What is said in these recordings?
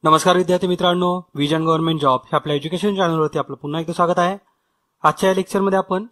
नमस्कार विद्यार्थी मित्रांनो, विजन गव्हर्नमेंट जॉब हे आपल्या एज्युकेशन चॅनलवरती आपलं पुन्हा एकदा स्वागत आहे. आजच्या या लेक्चरमध्ये आपण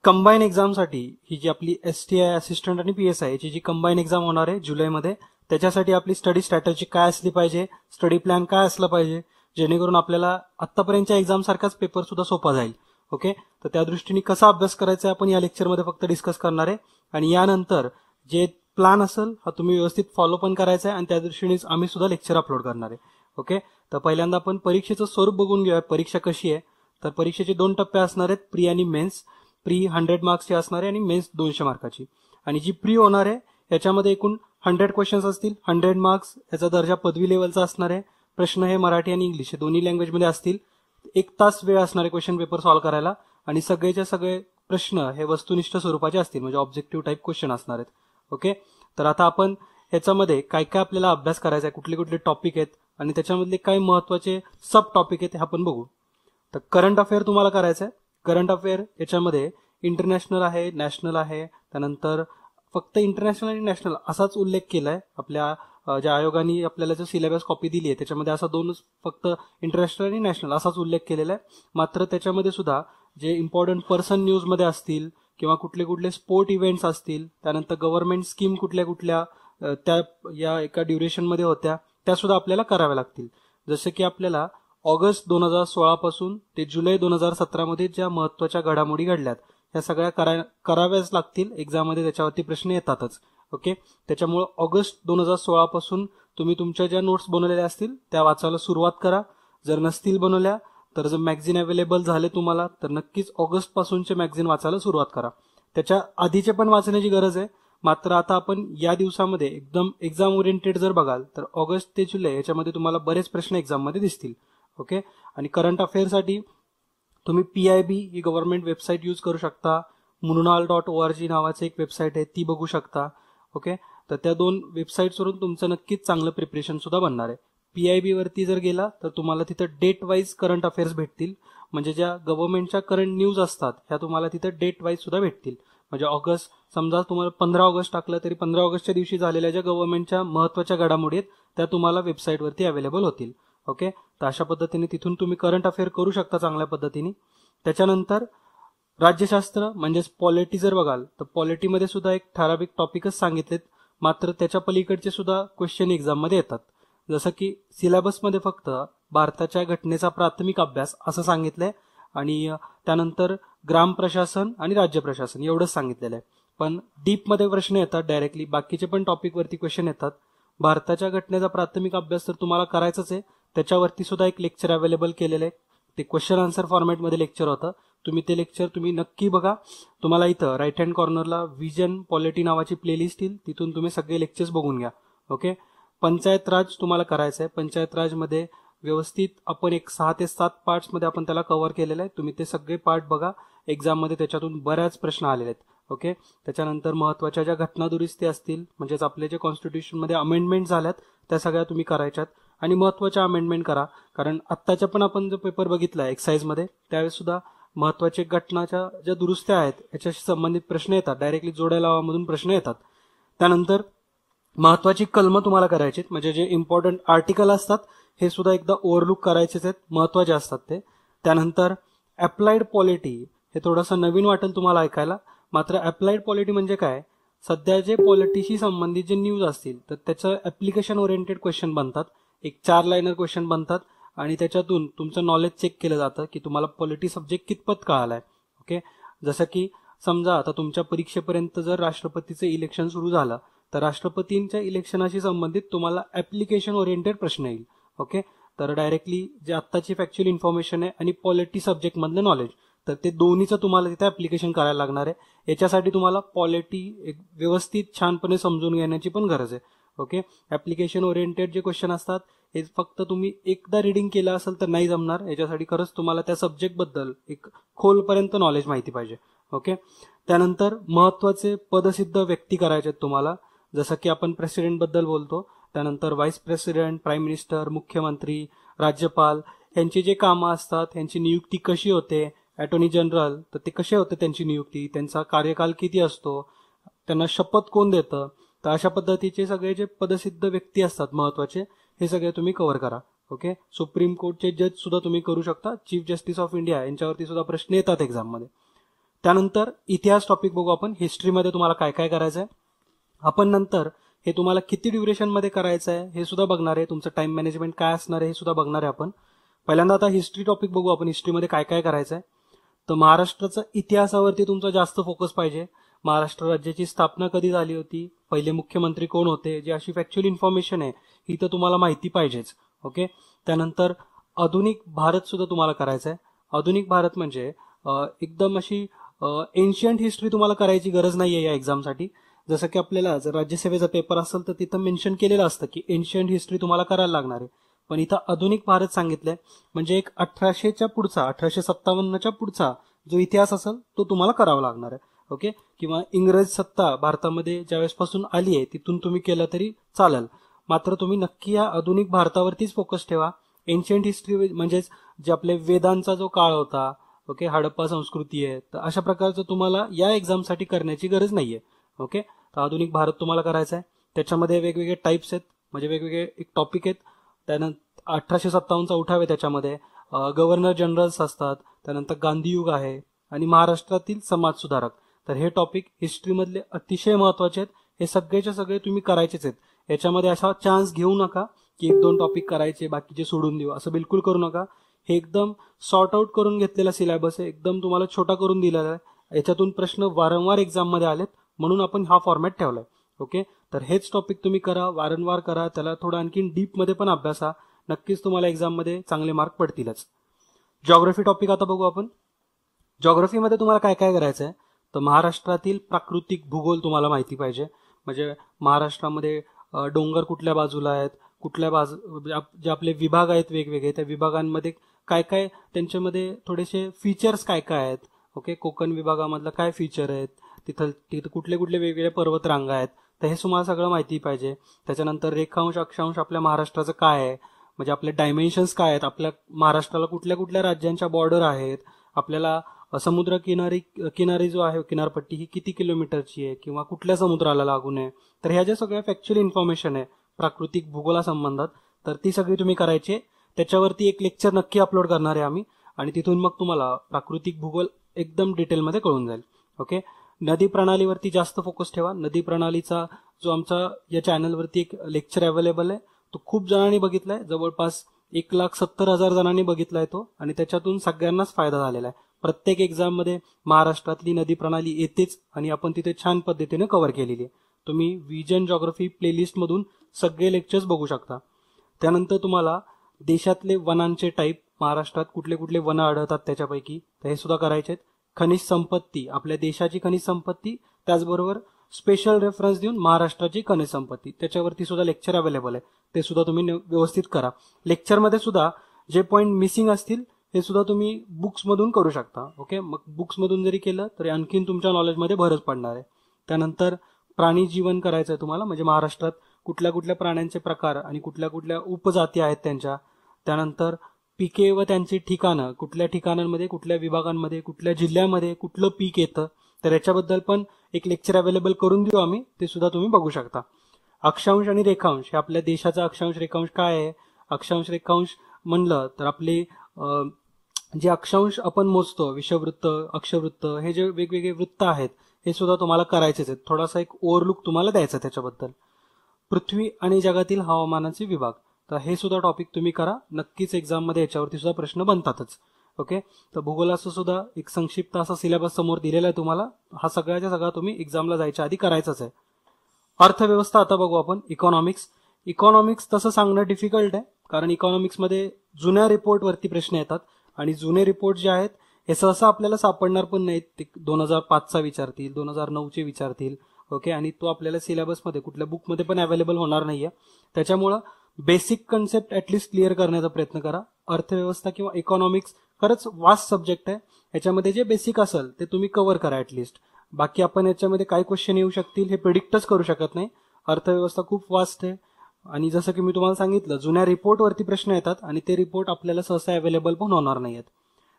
कंबाईन एक्झामसाठी ही जी आपली STI असिस्टंट आणि PSI याची जी कंबाईन एक्झाम होणार आहे जुलैमध्ये, त्याच्यासाठी आपली स्टडी स्ट्रॅटेजी काय असली पाहिजे, स्टडी प्लॅन काय असलं पाहिजे, जेणेकरून आपल्याला आतापर्यंतच्या एक्झाम सारखाच पेपर सुद्धा सोपा जाईल. ओके, तर त्या दृष्टीने कसा अभ्यास करायचा आपण या लेक्चरमध्ये फक्त डिस्कस करणार आहे. आणि यानंतर जे प्लॅन असेल हा तुम्ही व्यवस्थित फॉलो पण करायचा आहे आणि त्या दृष्टीनेच आम्ही सुद्धा लेक्चर अपलोड करणार आहे. ओके, तर पहिल्यांदा आपण परीक्षेचं स्वरूप बघून घेऊया. परीक्षा कशी आहे तर परीक्षेचे 2 टप्पे असणार आहेत, प्री आणि मेन्स. प्री 100 मार्क्सची असणार आहे आणि मेन्स 200 मार्काची. आणि जी प्री होणार आहे याच्यामध्ये एकूण 100 क्वेश्चन्स असतील, 100 मार्क्स. याचा दर्जा पदवी लेवलचा असणार आहे. प्रश्न हे मराठी आणि इंग्लिश हे दोन्ही लँग्वेजमध्ये असतील. 1 तास वेळ असणार आहे क्वेश्चन पेपर सॉल्व्ह करायला आणि सगळेच्या सगळे प्रश्न हे वस्तुनिष्ठ स्वरूपाचे असतील, म्हणजे ऑब्जेक्टिव्ह टाईप क्वेश्चन असणार आहेत. ओके, तर आता आपण ह्याच्यामध्ये काय काय आपल्याला अभ्यास करायचा आहे, कुठले कुठले टॉपिक आहेत आणि त्याच्यामधले काय महत्वाचे सब टॉपिक आहेत हे आपण बघू. तर करंट अफेअर तुम्हाला करायचं आहे. करंट अफेअर याच्यामध्ये इंटरनॅशनल आहे, नॅशनल आहे, त्यानंतर फक्त इंटरनॅशनल आणि नॅशनल असाच उल्लेख केलाय. आपल्या ज्या आयोगाने आपल्याला जो सिलेबस कॉपी दिली आहे त्याच्यामध्ये असा 2च फक्त इंटरनॅशनल आणि नॅशनल असाच उल्लेख केलेला आहे. मात्र त्याच्यामध्ये सुद्धा जे इम्पॉर्टंट पर्सन न्यूजमध्ये असतील किंवा कुठले कुठले स्पोर्ट इव्हेंट्स असतील, त्यानंतर गव्हर्नमेंट स्कीम कुठल्या कुठल्या त्या या एका ड्युरेशनमध्ये होत्या त्या सुद्धा आपल्याला कराव्या लागतील. जसे की आपल्याला ऑगस्ट 2016 पासून ते जुलै 2017 मध्ये ज्या महत्वाच्या घडामोडी घडल्यात ह्या सगळ्या कराव्याच लागतील. एक्झाममध्ये त्याच्यावरती प्रश्न येतातच. ओके, त्याच्यामुळे ऑगस्ट 2016 पासून तुम्ही तुमच्या ज्या नोट्स बनवलेल्या असतील त्या वाचायला सुरुवात करा. जर नसतील बनवल्या तर जर मॅगझिन अवेलेबल झाले तुम्हाला तर नक्कीच ऑगस्ट पासूनचे मॅगझिन वाचायला सुरुवात करा. त्याच्या आधीचे पण वाचण्याची गरज आहे. मात्र आता आपण या दिवसामध्ये एकदम एक्झाम ओरिएंटेड जर बघाल तर ऑगस्ट ते जुलै याच्यामध्ये तुम्हाला बरेच प्रश्न एक्झाममध्ये दिसतील. ओके, आणि करंट अफेअरसाठी तुम्ही PIB ही गव्हर्नमेंट वेबसाईट यूज करू शकता. mununal.org नावाचं एक वेबसाईट आहे, ती बघू शकता. ओके, तर त्या 2 वेबसाईट्सवरून तुमचं नक्कीच चांगलं प्रिपरेशन सुद्धा बनणार आहे. PIB वरती जर गेला तर तुम्हाला तिथं डेट वाईज करंट अफेअर्स भेटतील, म्हणजे ज्या गव्हर्नमेंटच्या करंट न्यूज असतात ह्या तुम्हाला तिथं डेट वाईज सुद्धा भेटतील. म्हणजे ऑगस्ट, समजा तुम्हाला 15 ऑगस्ट टाकलं तरी 15 ऑगस्टच्या दिवशी झालेल्या ज्या गव्हर्नमेंटच्या महत्वाच्या घडामोडी आहेत त्या तुम्हाला वेबसाईटवरती अवेलेबल होतील. ओके, तर अशा पद्धतीने तिथून तुम्ही करंट अफेअर करू शकता चांगल्या पद्धतीने. त्याच्यानंतर राज्यशास्त्र म्हणजेच पॉलिटी जर बघाल तर पॉलिटीमध्ये सुद्धा एक ठराविक टॉपिकच सांगितलेत, मात्र त्याच्या पलीकडचे सुद्धा क्वेश्चन एक्झाममध्ये येतात. जसं की सिलेबसमध्ये फक्त भारताच्या घटनेचा प्राथमिक अभ्यास असं सांगितलंय आणि त्यानंतर ग्राम प्रशासन आणि राज्य प्रशासन एवढंच सांगितलेलं आहे. पण डीपमध्ये प्रश्न येतात डायरेक्टली, बाकीचे पण टॉपिकवरती क्वेश्चन येतात. भारताच्या घटनेचा प्राथमिक अभ्यास तर तुम्हाला करायचाच आहे. त्याच्यावरती सुद्धा एक लेक्चर अवेलेबल केलेलं आहे. ते क्वेश्चन आन्सर फॉर्मॅटमध्ये लेक्चर होतं. तुम्ही ते लेक्चर तुम्ही नक्की बघा. तुम्हाला इथं राईट हँड कॉर्नरला विजन पॉलिटी नावाची प्लेलिस्ट येईल, तिथून तुम्ही सगळे लेक्चर्स बघून घ्या. ओके, पंचायत राज तुम्हाला करायचं आहे. पंचायत राजमध्ये व्यवस्थित आपण एक 6 ते 7 पार्ट्समध्ये आपण त्याला कव्हर केलेलं आहे. तुम्ही ते सगळे पार्ट बघा. एक्झाममध्ये त्याच्यातून बऱ्याच प्रश्न आलेले आहेत. ओके, त्याच्यानंतर महत्वाच्या ज्या घटना दुरुस्ती असतील, म्हणजेच आपले जे कॉन्स्टिट्यूशनमध्ये अमेंडमेंट झाल्यात त्या सगळ्या तुम्ही करायच्यात आणि महत्वाच्या अमेंडमेंट करा. कारण आत्ताच्या पण आपण जो पेपर बघितला एक्साईजमध्ये त्यावेळेस सुद्धा महत्वाच्या घटनाच्या ज्या दुरुस्त्या आहेत याच्याशी संबंधित प्रश्न येतात, डायरेक्टली जोड्या लावामधून प्रश्न येतात. त्यानंतर महत्वाची कलमं तुम्हाला करायची, म्हणजे जे इम्पॉर्टंट आर्टिकल असतात हे सुद्धा एकदा ओव्हरलुक करायचेच आहेत, महत्वाचे असतात ते. त्यानंतर अप्लाइड पॉलिटी हे थोडंसं नवीन वाटेल तुम्हाला ऐकायला, मात्र अप्लाइड पॉलिटी म्हणजे काय, सध्या जे पॉलिटीशी संबंधित जे न्यूज असतील तर त्याचं ऍप्लिकेशन ओरिएंटेड क्वेश्चन बनतात. एक 4 लाईनर क्वेश्चन बनतात आणि त्याच्यातून तुमचं नॉलेज चेक केलं जातं की तुम्हाला पॉलिटी सब्जेक्ट कितपत कळालाय. ओके, जसं की समजा आता तुमच्या परीक्षेपर्यंत जर राष्ट्रपतीचं इलेक्शन सुरू झालं तर राष्ट्रपतींच्या इलेक्शनाशी संबंधित तुम्हाला ऍप्लिकेशन ओरिएंटेड प्रश्न येईल. ओके, तर डायरेक्टली जे आत्ताची फॅक्च्युअल इन्फॉर्मेशन आहे आणि पॉलिटी सब्जेक्ट मधलं नॉलेज, तर ते दोन्हीचं तुम्हाला तिथे ऍप्लिकेशन करायला लागणार आहे. याच्यासाठी तुम्हाला पॉलिटी एक व्यवस्थित छानपणे समजून घेण्याची पण गरज आहे. ओके, ऍप्लिकेशन ओरिएंटेड जे क्वेश्चन असतात हे फक्त तुम्ही एकदा रिडिंग केलं असेल तर नाही जमणार. याच्यासाठी खरंच तुम्हाला त्या सब्जेक्ट बद्दल एक खोलपर्यंत नॉलेज माहिती पाहिजे. ओके, त्यानंतर महत्वाचे पदसिद्ध व्यक्ती करायचे आहेत तुम्हाला, जसं की आपण प्रेसिडेंट बद्दल बोलतो, त्यानंतर व्हाईस प्रेसिडेंट, प्राईम मिनिस्टर, मुख्यमंत्री, राज्यपाल यांची जे कामं असतात यांची नियुक्ती कशी होते, अटॉर्नी जनरल तर ते कसे होते त्यांची नियुक्ती, त्यांचा कार्यकाल किती असतो, त्यांना शपथ कोण देतं. तर अशा पद्धतीचे सगळे जे पदसिद्ध व्यक्ती असतात महत्वाचे हे सगळे तुम्ही कव्हर करा. ओके, सुप्रीम कोर्टचे जज सुद्धा तुम्ही करू शकता, चीफ जस्टिस ऑफ इंडिया यांच्यावरती सुद्धा प्रश्न येतात एक्झाममध्ये. त्यानंतर इतिहास टॉपिक बघू आपण. हिस्ट्रीमध्ये तुम्हाला काय काय करायचं आहे. आपण नंतर हे तुम्हाला किती ड्युरेशनमध्ये करायचं आहे हे सुद्धा बघणार आहे. तुमचं टाइम मॅनेजमेंट काय असणार आहे हे सुद्धा बघणार आहे आपण. पहिल्यांदा आता हिस्ट्री टॉपिक बघू आपण. हिस्ट्रीमध्ये काय काय करायचं आहे. तर महाराष्ट्राचा इतिहासावरती तुमचा जास्त फोकस पाहिजे. महाराष्ट्र राज्याची स्थापना कधी झाली होती, पहिले मुख्यमंत्री कोण होते, जी अशी फॅक्च्युअल इन्फॉर्मेशन आहे ही तर तुम्हाला माहिती पाहिजेच. ओके, त्यानंतर आधुनिक भारत सुद्धा तुम्हाला करायचं आहे. आधुनिक भारत म्हणजे एकदम अशी एन्शियंट हिस्ट्री तुम्हाला करायची गरज नाहीये या एक्झामसाठी. जसं की आपल्याला जर राज्यसेवेचा पेपर असेल तर तिथं मेन्शन केलेलं असतं की एन्शियंट हिस्ट्री तुम्हाला करायला लागणार आहे. पण इथं आधुनिक भारत सांगितलंय म्हणजे एक 1800च्या पुढचा, 1857च्या पुढचा जो इतिहास असेल तो तुम्हाला करावा लागणार आहे. ओके, किंवा इंग्रज सत्ता भारतामध्ये ज्यावेळेसपासून आली आहे तिथून तुम्ही केलं तरी चालेल. मात्र तुम्ही नक्की या आधुनिक भारतावरतीच फोकस ठेवा. एन्शियंट हिस्ट्री म्हणजेच जे आपले वेदांचा जो काळ होता, ओके, हडप्पा संस्कृती आहे, तर अशा प्रकारचं तुम्हाला या एक्झामसाठी करण्याची गरज नाहीये. ओके, तर आधुनिक भारत तुम्हाला करायचा आहे. त्याच्यामध्ये वेगवेगळे टाइप्स आहेत, म्हणजे वेगवेगळे एक टॉपिक आहेत. त्यानंतर 1857चा उठाव आहे, त्याच्यामध्ये गव्हर्नर जनरल्स असतात, त्यानंतर गांधी युग आहे आणि महाराष्ट्रातील समाज सुधारक. तर हे टॉपिक हिस्ट्रीमधले अतिशय महत्वाचे आहेत. हे सगळेच्या सगळे तुम्ही करायचेच आहेत. याच्यामध्ये असा चान्स घेऊ नका की 1-2 टॉपिक करायचे बाकीचे सोडून देऊ, असं बिलकुल करू नका. हे एकदम सॉर्ट आउट करून घेतलेला सिलेबस आहे, एकदम तुम्हाला छोटा करून दिलेला आहे. याच्यातून प्रश्न वारंवार एक्झाममध्ये आलेत म्हणून आपण हा फॉर्मॅट ठेवलाय. ओके, तर हेच टॉपिक तुम्ही करा, वारंवार करा, त्याला थोडं आणखीन डीपमध्ये पण अभ्यासा. नक्कीच तुम्हाला एक्झाममध्ये चांगले मार्क पडतीलच. जॉग्राफी टॉपिक आता बघू आपण. जॉग्राफीमध्ये तुम्हाला काय काय करायचं आहे. तर महाराष्ट्रातील प्राकृतिक भूगोल तुम्हाला माहिती पाहिजे. म्हणजे महाराष्ट्रामध्ये डोंगर कुठल्या बाजूला आहेत, कुठल्या बाजू जे आपले विभाग आहेत वेगवेगळे, त्या विभागांमध्ये काय काय त्यांच्यामध्ये थोडेसे फीचर्स काय काय आहेत. ओके, कोकण विभागामधलं काय फीचर आहेत, तिथं कुठले कुठले वेगवेगळे पर्वत रांगा आहेत, तर हे तुम्हाला सगळं माहिती पाहिजे. त्याच्यानंतर रेखांश अक्षांश आपल्या महाराष्ट्राचं काय आहे, म्हणजे आपले डायमेन्शन्स काय आहेत, आपल्या महाराष्ट्राला कुठल्या कुठल्या राज्यांच्या बॉर्डर आहेत, आपल्याला समुद्र किनारी जो आहे किनारपट्टी ही किती किलोमीटरची आहे किंवा कुठल्या समुद्राला लागून आहे. तर ह्या ज्या सगळ्या फॅक्च्युअल इन्फॉर्मेशन आहे प्राकृतिक भूगोलासंबंधात, तर ती सगळी तुम्ही करायची. त्याच्यावरती एक लेक्चर नक्की अपलोड करणार आहे आम्ही आणि तिथून मग तुम्हाला प्राकृतिक भूगोल एकदम डिटेलमध्ये कळून जाईल. ओके, नदी प्रणालीवरती जास्त फोकस ठेवा. नदी प्रणालीचा जो आमचा या चॅनलवरती एक लेक्चर अवेलेबल आहे तो खूप जणांनी बघितलाय, जवळपास 1,70,000 जणांनी बघितलाय तो, आणि त्याच्यातून सगळ्यांनाच फायदा झालेला आहे. प्रत्येक एक्झाममध्ये महाराष्ट्रातली नदी प्रणाली येतेच आणि आपण तिथे छान पद्धतीने कव्हर केलेली आहे. तुम्ही विजन जॉग्राफी प्लेलिस्ट मधून सगळे लेक्चर्स बघू शकता. त्यानंतर तुम्हाला देशातले वनांचे टाईप, महाराष्ट्रात कुठले कुठले वन आढळतात त्याच्यापैकी, तर हे सुद्धा करायचे आहेत. खनिज संपत्ती, आपल्या देशाची खनिज संपत्ती, त्याचबरोबर स्पेशल रेफरन्स देऊन महाराष्ट्राची खनिज संपत्ती, त्याच्यावरती सुद्धा लेक्चर अवेलेबल आहे. ते सुद्धा तुम्ही व्यवस्थित करा. लेक्चरमध्ये सुद्धा जे पॉईंट मिसिंग असतील हे सुद्धा तुम्ही बुक्समधून करू शकता. ओके, मग बुक्समधून जरी केलं तरी आणखीन तुमच्या नॉलेजमध्ये भरच पडणार आहे. त्यानंतर प्राणी जीवन करायचं आहे तुम्हाला, म्हणजे महाराष्ट्रात कुठल्या कुठल्या प्राण्यांचे प्रकार आणि कुठल्या कुठल्या उपजाती आहेत त्यांच्या. त्यानंतर पिके व त्यांची ठिकाणं, कुठल्या ठिकाणांमध्ये, कुठल्या विभागांमध्ये, कुठल्या जिल्ह्यामध्ये कुठलं पीक येतं, तर याच्याबद्दल पण एक लेक्चर अवेलेबल करून देऊ आम्ही, ते सुद्धा तुम्ही बघू शकता. अक्षांश आणि रेखांश, हे आपल्या देशाचा अक्षांश रेखांश काय आहे. अक्षांश रेखांश म्हणलं तर आपले जे अक्षांश आपण मोजतो, विषुववृत्त, अक्षवृत्त, हे जे वेगवेगळे वृत्त आहेत हे सुद्धा तुम्हाला करायचेच आहेत. थोडासा एक ओव्हरलुक तुम्हाला द्यायचा त्याच्याबद्दल. पृथ्वी आणि जगातील हवामानाचे विभाग, तर हे सुद्धा टॉपिक तुम्ही करा. नक्कीच एक्झाममध्ये याच्यावरती सुद्धा प्रश्न बनतातच. ओके, तर भूगोलाचं सुद्धा एक संक्षिप्त असा सिलेबस समोर दिलेला आहे तुम्हाला. हा सगळ्याच्या सगळा तुम्ही एक्झामला जायच्या आधी करायचाच आहे. अर्थव्यवस्था आता बघू आपण. इकॉनॉमिक्स तसं सांगणं डिफिकल्ट आहे, कारण इकॉनॉमिक्समध्ये जुन्या रिपोर्टवरती प्रश्न येतात आणि जुने रिपोर्ट जे आहेत हे सहसा आपल्याला सापडणार पण नाहीत. ते 2005चा विचारतील, 2009चे विचारतील. ओके, आणि तो आपल्याला सिलेबसमध्ये कुठल्या बुकमध्ये पण अवेलेबल होणार नाहीये. त्याच्यामुळं बेसिक कन्सेप्ट ऍटलिस्ट क्लिअर करण्याचा प्रयत्न करा. अर्थव्यवस्था किंवा इकॉनॉमिक्स खरंच वास्ट सब्जेक्ट आहे. याच्यामध्ये जे बेसिक असेल ते तुम्ही कव्हर करा ऍटलिस्ट. बाकी आपण याच्यामध्ये काय क्वेश्चन येऊ शकतील हे प्रिडिक्टच करू शकत नाही. अर्थव्यवस्था खूप वास्ट आहे आणि जसं की मी तुम्हाला सांगितलं जुन्या रिपोर्टवरती प्रश्न येतात आणि ते रिपोर्ट आपल्याला सहसा अवेलेबल पण होणार नाहीयेत.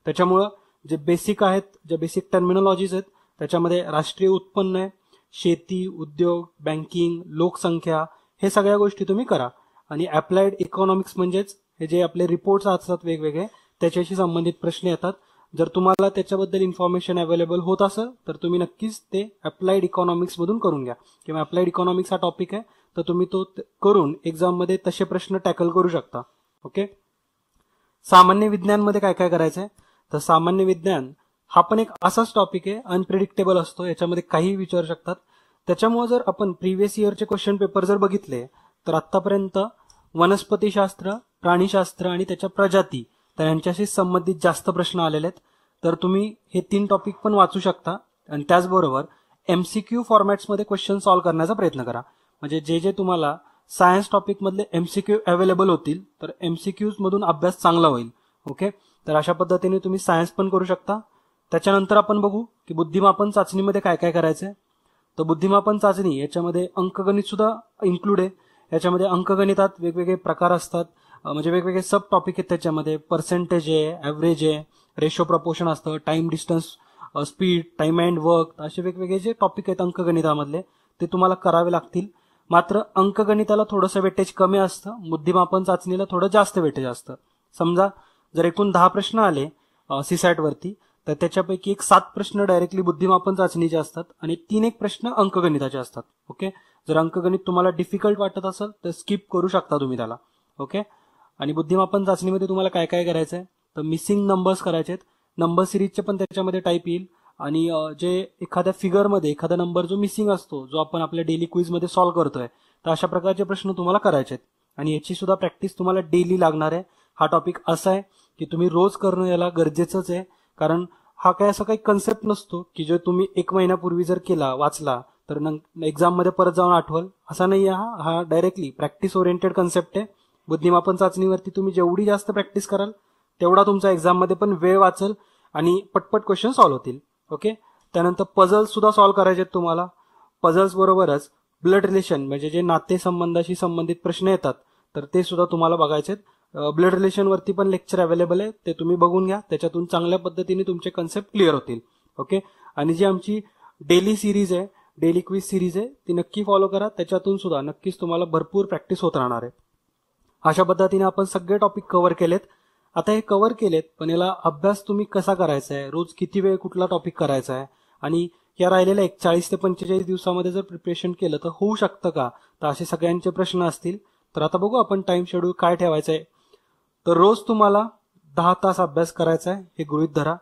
त्याच्यामुळं जे बेसिक आहेत, जे बेसिक टर्मिनॉलॉजीज आहेत, त्याच्यामध्ये राष्ट्रीय उत्पन्न आहे, शेती, उद्योग, बँकिंग, लोकसंख्या, हे सगळ्या गोष्टी तुम्ही करा. आणि अप्लाइड इकॉनॉमिक्स म्हणजेच हे जे आपले रिपोर्ट्स असतात वेगवेगळे त्याच्याशी संबंधित प्रश्न येतात. जर तुम्हाला त्याच्याबद्दल इन्फॉर्मेशन अवेलेबल होत असेल तर तुम्ही नक्कीच ते अप्लाइड इकॉनॉमिक्स मधून करून घ्या, किंवा अप्लाइड इकॉनॉमिक्स हा टॉपिक आहे तर तुम्ही तो करून एक्झाम मध्ये तसे प्रश्न टॅकल करू शकता. ओके. सामान्य विज्ञानमध्ये काय काय करायचंय, तर सामान्य विज्ञान हा पण एक असाच टॉपिक आहे, अनप्रिडिक्टेबल असतो, याच्यामध्ये काहीही विचारू शकतात. त्याच्यामुळे जर आपण प्रिव्हियस इयरचे क्वेश्चन पेपर जर बघितले तर आतापर्यंत वनस्पतीशास्त्र, प्राणीशास्त्र आणि त्याच्या प्रजाती तर यांच्याशी संबंधित जास्त प्रश्न आलेले आहेत. तर तुम्ही हे 3 टॉपिक पण वाचू शकता आणि त्याचबरोबर एमसीक्यू फॉर्मॅट्समध्ये क्वेश्चन सॉल्व्ह करण्याचा प्रयत्न करा. म्हणजे जे जे तुम्हाला सायन्स टॉपिक मधले एमसीक्यू अवेलेबल होतील तर एमसीक्यूज मधून अभ्यास चांगला होईल. ओके. तर अशा पद्धतीने तुम्ही सायन्स पण करू शकता. त्याच्यानंतर आपण बघू की बुद्धिमापन चाचणीमध्ये काय काय करायचंय. तर बुद्धिमापन चाचणी याच्यामध्ये अंकगणित सुद्धा इन्क्लूड आहे. याच्यामध्ये अंकगणितात वेगवेगळे प्रकार असतात, म्हणजे वेगवेगळे सब टॉपिक आहेत. त्याच्यामध्ये पर्सेंटेज आहे, ऍव्हरेज आहे, रेशो प्रपोर्शन असतं, time distance, speed, time and work, असे वेगवेगळे जे टॉपिक आहेत अंकगणितामधले ते तुम्हाला करावे लागतील. मात्र अंकगणिताला थोडंसं वेटेज कमी असतं, बुद्धिमापन चाचणीला थोडं जास्त वेटेज असतं. समजा जर एकूण 10 प्रश्न आले सीसॅट वरती तर त्याच्यापैकी एक 7 प्रश्न डायरेक्टली बुद्धिमापन चाचणीचे असतात आणि 3 एक प्रश्न अंकगणिताचे असतात. ओके. जर अंकगणित तुम्हाला डिफिकल्ट वाटत असेल तर स्किप करू शकता तुम्ही त्याला. ओके. आणि बुद्धिमापन चाचणीमध्ये तुम्हाला काय काय करायचंय, तर मिसिंग नंबर्स करायचे आहेत. नंबर सिरीजचे पण त्याच्यामध्ये टाईप येईल आणि जे एखाद्या फिगरमध्ये एखादा नंबर जो मिसिंग असतो, जो आपण आपल्या डेली क्विजमध्ये सॉल्व्ह करतोय, तर अशा प्रकारचे प्रश्न तुम्हाला करायचे आहेत. आणि याची सुद्धा प्रॅक्टिस तुम्हाला डेली लागणार आहे. हा टॉपिक असा आहे की तुम्ही रोज करणं याला गरजेचंच आहे, कारण हा काय असा काही कन्सेप्ट नसतो की जो तुम्ही 1 महिन्यापूर्वी जर केला, वाचला तर एक्झाम मध्ये परत जाऊन आठवल, असा नाही आहे. हा डायरेक्टली प्रॅक्टिस ओरिएंटेड कन्सेप्ट आहे. बुद्धिमापन चाचणीवरती तुम्ही जेवढी जास्त प्रॅक्टिस कराल तेवढा तुमचा एक्झाम मध्ये पण वेळ वाचेल आणि पटपट क्वेश्चन सॉल्व्ह होतील. ओके. त्यानंतर पझल्स सुद्धा सॉल्व्ह करायचे आहेत तुम्हाला. पझल्स बरोबरच ब्लड रिलेशन म्हणजे जे नातेसंबंधाशी संबंधित प्रश्न येतात तर ते सुद्धा तुम्हाला बघायचे आहेत. ब्लड रिलेशन वरती पण लेक्चर अवेलेबल आहे, ते तुम्ही बघून घ्या. त्याच्यातून चांगल्या पद्धतीने तुमचे कन्सेप्ट क्लिअर होतील. ओके. आणि जी आमची डेली सिरीज आहे, डेली क्विज सिरीज आहे, ती नक्की फॉलो करा. त्याच्यातून सुद्धा नक्कीच तुम्हाला भरपूर प्रॅक्टिस होत राहणार आहे. अशा पद्धतीने आपण सगळे टॉपिक कव्हर केलेत. आता हे कव्हर केलेत पण याला अभ्यास तुम्ही कसा करायचा आहे, रोज किती वेळ कुठला टॉपिक करायचा आहे आणि या राहिलेल्या 40 ते 45 दिवसामध्ये जर प्रिपरेशन केलं तर होऊ शकतं का, तर असे सगळ्यांचे प्रश्न असतील. तर आता बघू आपण टाइम शेड्यूल काय ठेवायचं आहे. तर रोज तुम्हाला 10 तास अभ्यास करायचा आहे हे गृहीत धरा.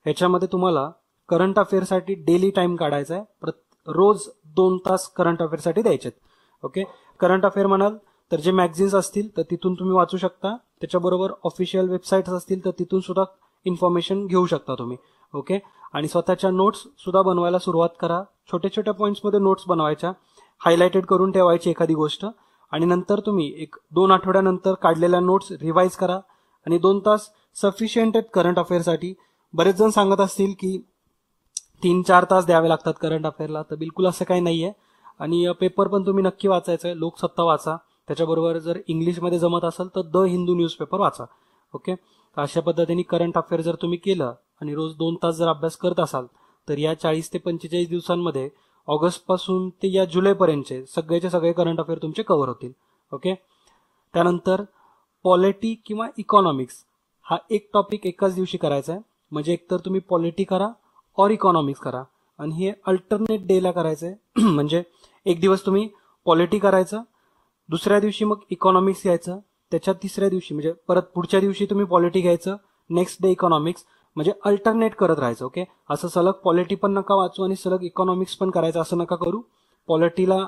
ह्याच्यामध्ये तुम्हाला करंट अफेअरसाठी डेली टाइम काढायचा आहे. रोज 2 तास करंट अफेअरसाठी द्यायचे आहेत. ओके. करंट अफेअर म्हणाल तर जे मॅगझिन्स असतील तर तिथून तुम्ही वाचू शकता. त्याच्याबरोबर ऑफिशियल वेबसाईट्स असतील तर तिथून सुद्धा इन्फॉर्मेशन घेऊ शकता तुम्ही. ओके. आणि स्वतःच्या नोट्स सुद्धा बनवायला सुरुवात करा. छोट्या छोट्या पॉईंट्समध्ये नोट्स बनवायच्या, हायलाइटेड करून ठेवायची एखादी गोष्ट आणि नंतर तुम्ही 1-2 आठवड्यानंतर काढलेल्या नोट्स रिवाइज करा. आणि 2 तास सफिशियंट आहेत करंट अफेअरसाठी. बरेच जण सांगत असतील की 3-4 तास द्यावे लागतात करंट अफेअरला, तर बिलकुल असं काही नाहीये. आणि पेपर पण तुम्ही नक्की वाचायचं आहे. लोकसत्ता वाचा, त्याच्याबरोबर जर इंग्लिशमध्ये जमत असेल तर द हिंदू न्यूजपेपर वाचा. ओके. तर अशा पद्धतीने करंट अफेअर जर तुम्ही केलं आणि रोज 2 तास जर अभ्यास करत असाल तर या 40 ते 45 दिवसांमध्ये ऑगस्ट पासून ते या जुलैपर्यंतचे सगळेचे सगळे करंट अफेअर तुमचे कव्हर होतील. ओके. त्यानंतर पॉलिटी किंवा इकॉनॉमिक्स हा एक टॉपिक एकाच दिवशी करायचा आहे. म्हणजे एकतर तुम्ही पॉलिटी करा और इकॉनॉमिक्स करा आणि हे अल्टरनेट डेला करायचं आहे. म्हणजे एक दिवस तुम्ही पॉलिटी करायचं, दुसऱ्या दिवशी मग इकॉनॉमिक्स घ्यायचं, त्याच्या तिसऱ्या दिवशी म्हणजे परत पुढच्या दिवशी तुम्ही पॉलिटी घ्यायचं, नेक्स्ट डे इकॉनॉमिक्स, म्हणजे अल्टरनेट करत राहायचं. ओके. असं सलग पॉलिटी पण नका वाचू आणि सलग इकॉनॉमिक्स पण करायचं असं नका करू. पॉलिटीला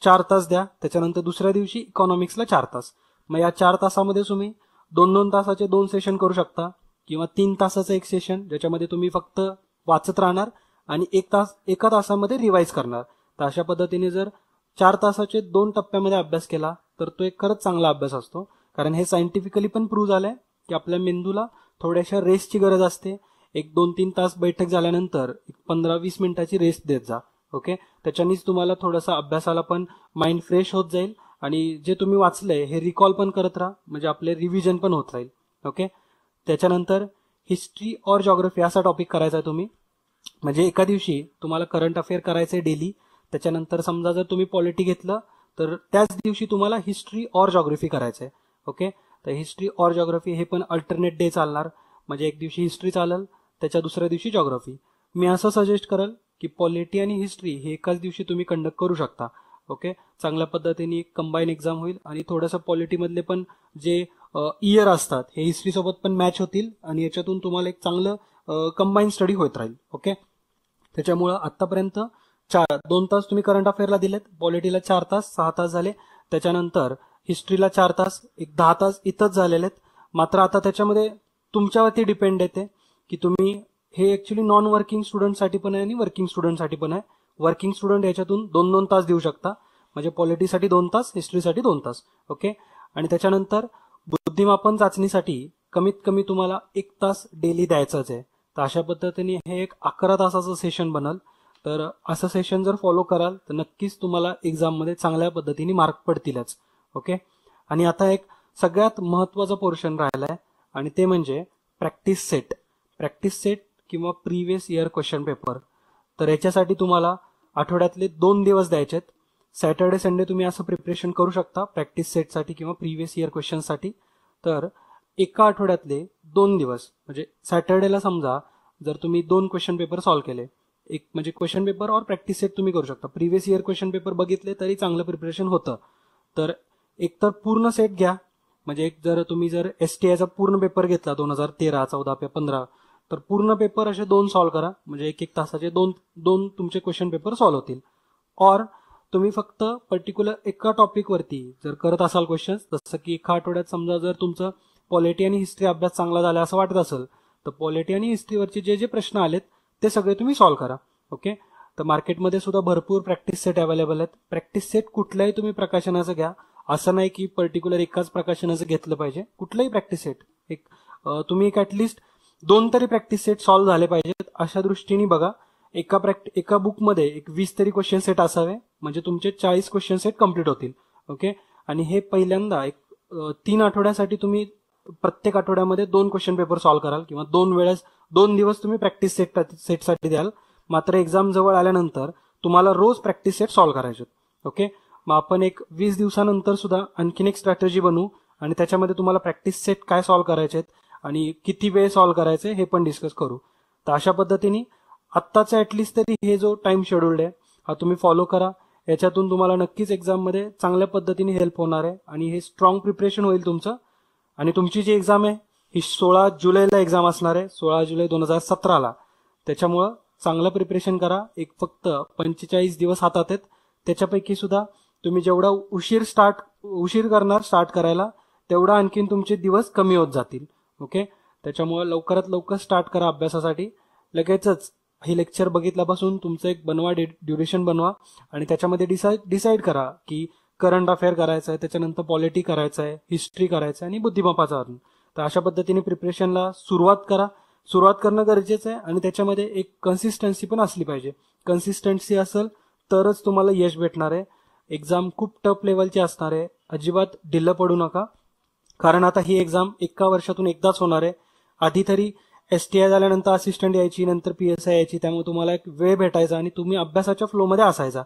4 तास द्या, त्याच्यानंतर दुसऱ्या दिवशी इकॉनॉमिक्सला 4 तास. मग या 4 तासामध्ये तुम्ही 2-2 तासाचे 2 सेशन करू शकता किंवा 3 तासाचं एक सेशन ज्याच्यामध्ये तुम्ही फक्त वाचत राहणार आणि 1 तासामध्ये रिवाइज करणार. तर अशा पद्धतीने जर 4 तासाचे 2 टप्प्यामध्ये अभ्यास केला तर तो एक खरंच चांगला अभ्यास असतो. कारण हे सायंटिफिकली पण प्रूव्ह झालंय की आपल्या मेंदूला थोड्याशा रेस्टची गरज असते. 1-2-3 तास बैठक झाल्यानंतर 15-20 मिनिटाची रेस्ट देत जा. ओके. त्याच्यानेच तुम्हाला थोडासा अभ्यासाला पण माइंड फ्रेश होत जाईल आणि जे तुम्ही वाचलंय हे रिकॉल पण करत राहा, म्हणजे आपले रिव्हिजन पण होत राहील. ओके. त्याच्यानंतर हिस्ट्री और जॉग्राफी असा टॉपिक करायचा आहे तुम्ही. म्हणजे एका दिवशी तुम्हाला करंट अफेअर करायचंय डेली, त्याच्यानंतर समजा जर तुम्ही पॉलिटी घेतलं तर त्याच दिवशी तुम्हाला हिस्ट्री और जॉग्राफी करायचंय. ओके. तर हिस्ट्री और जॉग्राफी हे पण अल्टरनेट डे चालणार, म्हणजे एक दिवशी हिस्ट्री चालेल, त्याच्या दुसऱ्या दिवशी जॉग्राफी. मी असं सजेस्ट करेल की पॉलिटी आणि हिस्ट्री हे एकाच दिवशी तुम्ही कंडक्ट करू शकता. ओके, चांगल्या पद्धतीने कंबाईन एक्झाम होईल आणि थोडंसं पॉलिटीमधले पण जे इयर असतात हे हिस्ट्री सोबत पण मॅच होतील आणि याच्यातून तुम्हाला एक चांगलं कंबाईन स्टडी होत राहील. ओके, त्याच्यामुळं आतापर्यंत 2 तास तुम्ही करंट अफेअरला दिलेत, पॉलिटीला 4 तास, 6 तास झाले, त्याच्यानंतर हिस्ट्रीला 4 तास, एक 10 तास इथंच झालेले आहेत. मात्र आता त्याच्यामध्ये तुमच्यावरती डिपेंड येते की तुम्ही हे ऍक्च्युली नॉन वर्किंग स्टुडंटसाठी पण आहे आणि वर्किंग स्टुडंटसाठी पण आहे. वर्किंग स्टुडंट याच्यातून 2-2 तास देऊ शकता, म्हणजे पॉलिटीसाठी 2 तास, हिस्ट्रीसाठी 2 तास. ओके, आणि त्याच्यानंतर बुद्धिमापन चाचणीसाठी कमीत कमी तुम्हाला 1 तास डेली द्यायचंच आहे. तर अशा पद्धतीने हे एक 11 तासाचं सेशन बनल. तर असं सेशन जर फॉलो कराल तर नक्कीच तुम्हाला एक्झाममध्ये चांगल्या पद्धतीने मार्क पडतीलच. ओके, आणि आता एक सगळ्यात महत्वाचा पोर्शन राहिलाय आणि ते म्हणजे प्रॅक्टिस सेट. प्रॅक्टिस सेट किंवा प्रिव्हियस इयर क्वेश्चन पेपर. तर याच्यासाठी तुम्हाला आठवड्यातले 2 दिवस द्यायचेत. सॅटर्डे संडे तुम्ही असं प्रिपरेशन करू शकता प्रॅक्टिस सेटसाठी किंवा प्रिव्हियस इयर क्वेश्चनसाठी. तर एका आठवड्यातले 2 दिवस, म्हणजे सॅटर्डेला समजा जर तुम्ही 2 क्वेश्चन पेपर सॉल्व्ह केले, एक म्हणजे क्वेश्चन पेपर और प्रॅक्टिस सेट तुम्ही करू शकता. प्रिव्हियस इयर क्वेश्चन पेपर बघितले तरी चांगलं प्रिपरेशन होतं. तर एक तर पूर्ण सेट घ्या, म्हणजे जर तुम्ही STIचा पूर्ण पेपर घेतला 2013, 14, 15, तर पूर्ण पेपर असे 2 सॉल्व्ह करा, म्हणजे 1-1 तासाचे 2 तुमचे क्वेश्चन पेपर सॉल्व्ह होतील. और तुम्ही फक्त पर्टिक्युलर एका टॉपिकवरती जर करत असाल क्वेश्चन, जसं की एका आठवड्यात समजा जर तुमचं पॉलिटी आणि हिस्ट्री अभ्यास चांगला झाला असं वाटत असेल तर पॉलिटी आणि हिस्ट्रीवरचे जे जे प्रश्न आलेत ते सगळे तुम्ही सॉल्व्ह करा. ओके, तर मार्केटमध्ये सुद्धा भरपूर प्रॅक्टिस सेट अवेलेबल आहेत. प्रॅक्टिस सेट कुठल्याही तुम्ही प्रकाशनाचं घ्या, असं नाही की पर्टिक्युलर एकाच प्रकाशनाचं घेतलं पाहिजे. कुठलंही प्रॅक्टिस सेट एक तुम्ही एक ऍटलिस्ट 2 तरी प्रॅक्टिस सेट सॉल्व्ह झाले पाहिजेत अशा दृष्टीने बघा. एका बुकमध्ये एक 20 तरी क्वेश्चन सेट असावे, म्हणजे तुमचे 40 क्वेश्चन सेट कम्प्लीट होतील. ओके, आणि हे पहिल्यांदा एक 3 आठवड्यासाठी तुम्ही प्रत्येक आठवड्यामध्ये 2 क्वेश्चन पेपर सॉल्व्ह कराल किंवा 2 दिवस तुम्ही प्रॅक्टिस सेटसाठी द्याल. मात्र एक्झाम जवळ आल्यानंतर तुम्हाला रोज प्रॅक्टिस सेट सॉल्व्ह करायचे. ओके, मग आपण एक 20 दिवसानंतर सुद्धा आणखीन एक स्ट्रॅटेजी बनवू आणि त्याच्यामध्ये तुम्हाला प्रॅक्टिस सेट काय सॉल्व्ह करायचे आणि किती वेळ सॉल्व्ह करायचे हे पण डिस्कस करू. तर अशा पद्धतीने आत्ताचा ऍटलिस्ट तरी हे जो टाइम शेड्यूल्ड आहे हा तुम्ही फॉलो करा. याच्यातून तुम्हाला नक्कीच एक्झाममध्ये चांगल्या पद्धतीने हेल्प होणार आहे आणि हे स्ट्रॉंग प्रिपरेशन होईल तुमचं. आणि तुमची जी एक्झाम आहे ही 16 जुलैला एक्झाम असणार आहे, 16 जुलै 2017ला. त्याच्यामुळं चांगलं प्रिपरेशन करा. एक फक्त 45 दिवस हातात आहेत, त्याच्यापैकी सुद्धा तुम्ही जेवढा उशीर करणार स्टार्ट करायला तेवढा आणखीन तुमचे दिवस कमी होत जातील. ओके, त्याच्यामुळे लवकरात लवकर स्टार्ट करा अभ्यासासाठी. लगेचच हे लेक्चर बघितल्यापासून तुमचं एक ड्युरेशन बनवा आणि त्याच्यामध्ये डिसाईड करा की करंट अफेअर करायचं आहे, त्याच्यानंतर पॉलिटी करायचं आहे, हिस्ट्री करायचं आहे आणि बुद्धिमत्ता अजून. तर अशा पद्धतीने प्रिपरेशनला सुरुवात करा. सुरुवात करणं गरजेचं आहे आणि त्याच्यामध्ये एक कन्सिस्टन्सी पण असली पाहिजे. कन्सिस्टन्सी असेल तरच तुम्हाला यश भेटणार आहे. एक्झाम खूप टफ लेवलची असणार आहे, अजिबात ढिल्लं पडू नका. कारण आता ही एक्झाम एका वर्षातून एकदाच होणार आहे. आधी तरी STI झाल्यानंतर असिस्टंट यायची, नंतर PSI यायची, त्यामुळे तुम्हाला एक वेळ भेटायचा आणि तुम्ही अभ्यासाच्या फ्लोमध्ये असायचा.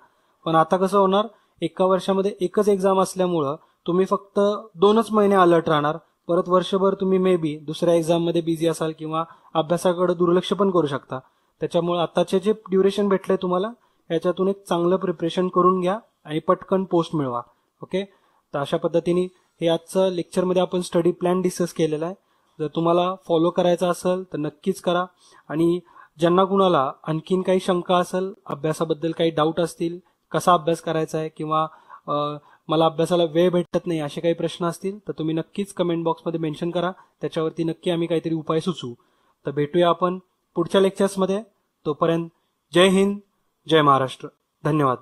पण आता कसं होणार, एका वर्षामध्ये एकच एक्झाम असल्यामुळं तुम्ही फक्त 2च महिने अलर्ट राहणार. परत वर्षभर तुम्ही मे बी दुसऱ्या एक्झाममध्ये बिझी असाल किंवा अभ्यासाकडे दुर्लक्ष पण करू शकता. त्याच्यामुळे आताचे जे ड्युरेशन भेटले तुम्हाला याच्यातून एक चांगलं प्रिपरेशन करून घ्या आणि पटकन पोस्ट मिळवा. ओके, तर अशा पद्धतीने हे आजचं लेक्चरमध्ये आपण स्टडी प्लॅन डिस्कस केलेला आहे. जर तुम्हाला फॉलो करायचा असेल तर नक्कीच करा. आणि ज्यांना कुणाला आणखीन काही शंका असेल, अभ्यासाबद्दल काही डाऊट असतील, कसा अभ्यास करायचा आहे किंवा मला अभ्यासाला वेळ भेटत नाही असे काही प्रश्न असतील तर तुम्ही नक्कीच कमेंट बॉक्समध्ये मेन्शन करा. त्याच्यावरती नक्की आम्ही काहीतरी उपाय सुचवू. तर भेटूया आपण पुढच्या लेक्चर्समध्ये. तोपर्यंत जय हिंद, जय महाराष्ट्र. धन्यवाद.